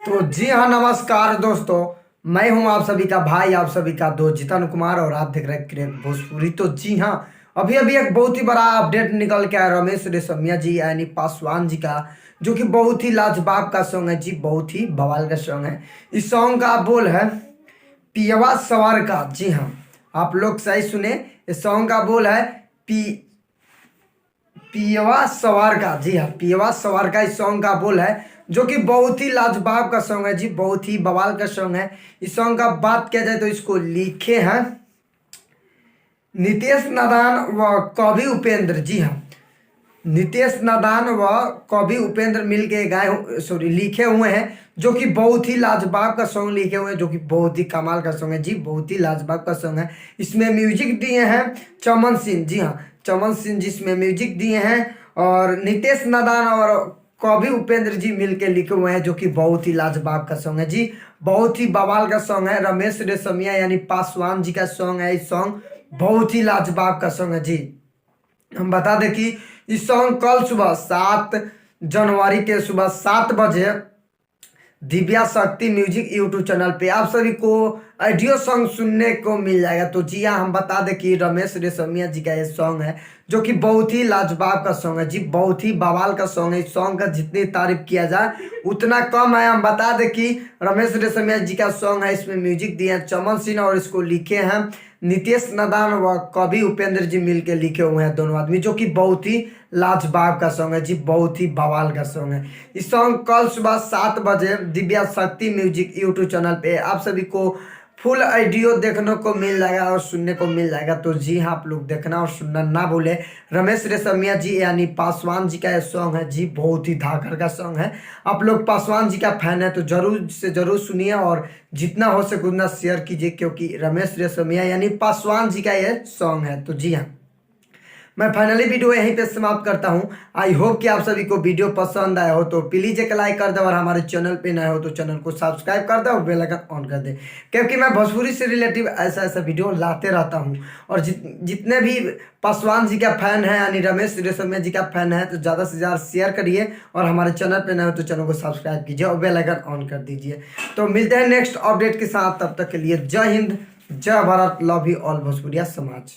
तो जी हाँ, नमस्कार दोस्तों। मैं हूं आप सभी का भाई, आप सभी का दोस्त जितन कुमार और आप देख रहे हैं क्रेक भोजपुरी। तो जी हाँ, अभी अभी एक बहुत ही बड़ा अपडेट निकल के आया रमेश रेशमिया जी यानी पासवान जी का, जो कि बहुत ही लाजवाब का सॉन्ग है जी, बहुत ही बवाल का सॉन्ग है। इस सॉन्ग का बोल है पियवा सवार का। जी हाँ, आप लोग सही सुने, इस सॉन्ग का बोल है पी पियवा सवार का। जी हाँ, पियवा सवार का इस सॉन्ग का बोल है, जो कि बहुत ही लाजवाब का सॉन्ग है जी, बहुत ही बवाल का सॉन्ग है। इस सॉन्ग का बात किया जाए तो इसको लिखे हैं नितेश नादान व कवि उपेंद्र। जी हाँ, नितेश नादान व कवि उपेंद्र मिल के गाए सॉरी लिखे हुए हैं, जो कि बहुत ही लाजवाब का सॉन्ग लिखे हुए हैं, जो कि बहुत ही कमाल का सॉन्ग है जी, बहुत ही लाजवाब का सॉन्ग है। इसमें म्यूजिक दिए हैं चमन सिंह। जी हाँ, चमन सिंह जिसमें म्यूजिक दिए हैं, और नितेश नादान और कवि उपेंद्र जी मिल के लिखे हुए हैं, जो कि बहुत ही लाजवाब का सॉन्ग है जी, बहुत ही बवाल का सॉन्ग है। रमेश रेशमिया यानी पासवान जी का सॉन्ग है। इस सॉन्ग बहुत ही लाजवाब का सॉन्ग है जी। हम बता दें कि इस सॉन्ग कल सुबह 7 जनवरी के सुबह 7 बजे दिव्या शक्ति म्यूजिक यूट्यूब चैनल पे आप सभी को ऑडियो सॉन्ग सुनने को मिल जाएगा। तो जी हाँ, हम बता दें कि रमेश रेशमिया जी का ये सॉन्ग है, जो कि बहुत ही लाजवाब का सॉन्ग है जी, बहुत ही बवाल का सॉन्ग है। इस सॉन्ग का जितनी तारीफ किया जाए उतना कम है। हम बता दें कि रमेश रेशमिया जी का सॉन्ग है, इसमें म्यूजिक दिए हैं चमन सिंह और इसको लिखे हैं नितेश नादान व कवि उपेंद्र जी मिल के लिखे हुए हैं दोनों आदमी, जो कि बहुत ही लाजवाब का सॉन्ग है जी, बहुत ही बवाल का सॉन्ग है। इस सॉन्ग कल सुबह 7 बजे दिव्या शक्ति म्यूजिक यूट्यूब चैनल पे आप सभी को फुल ऑडियो देखने को मिल जाएगा और सुनने को मिल जाएगा। तो जी हाँ, आप लोग देखना और सुनना ना भूले। रमेश रेशमिया जी यानी पासवान जी का ये सॉन्ग है जी, बहुत ही धाकड़ का सॉन्ग है। आप लोग पासवान जी का फैन है तो जरूर से जरूर सुनिए और जितना हो सके उतना शेयर कीजिए, क्योंकि रमेश रेशमिया यानी पासवान जी का ये सॉन्ग है। तो जी हाँ, मैं फाइनली वीडियो यहीं पे समाप्त करता हूं। आई होप कि आप सभी को वीडियो पसंद आया हो, तो प्लीज एक लाइक कर दे और हमारे चैनल पे नए हो तो चैनल को सब्सक्राइब कर दे और बेल आइकन ऑन कर दे, क्योंकि मैं भोजपुरी से रिलेटिव ऐसा ऐसा वीडियो लाते रहता हूं। और जितने भी पासवान जी का फैन है यानी रमेश रेशमिया जी का फैन है, तो ज़्यादा से ज़्यादा शेयर करिए और हमारे चैनल पे नए हो तो चैनल को सब्सक्राइब कीजिए और बेल आइकन ऑन कर दीजिए। तो मिलते हैं नेक्स्ट अपडेट के साथ, तब तक के लिए जय हिंद, जय भारत, लव यू ऑल भोजपुरिया समाज।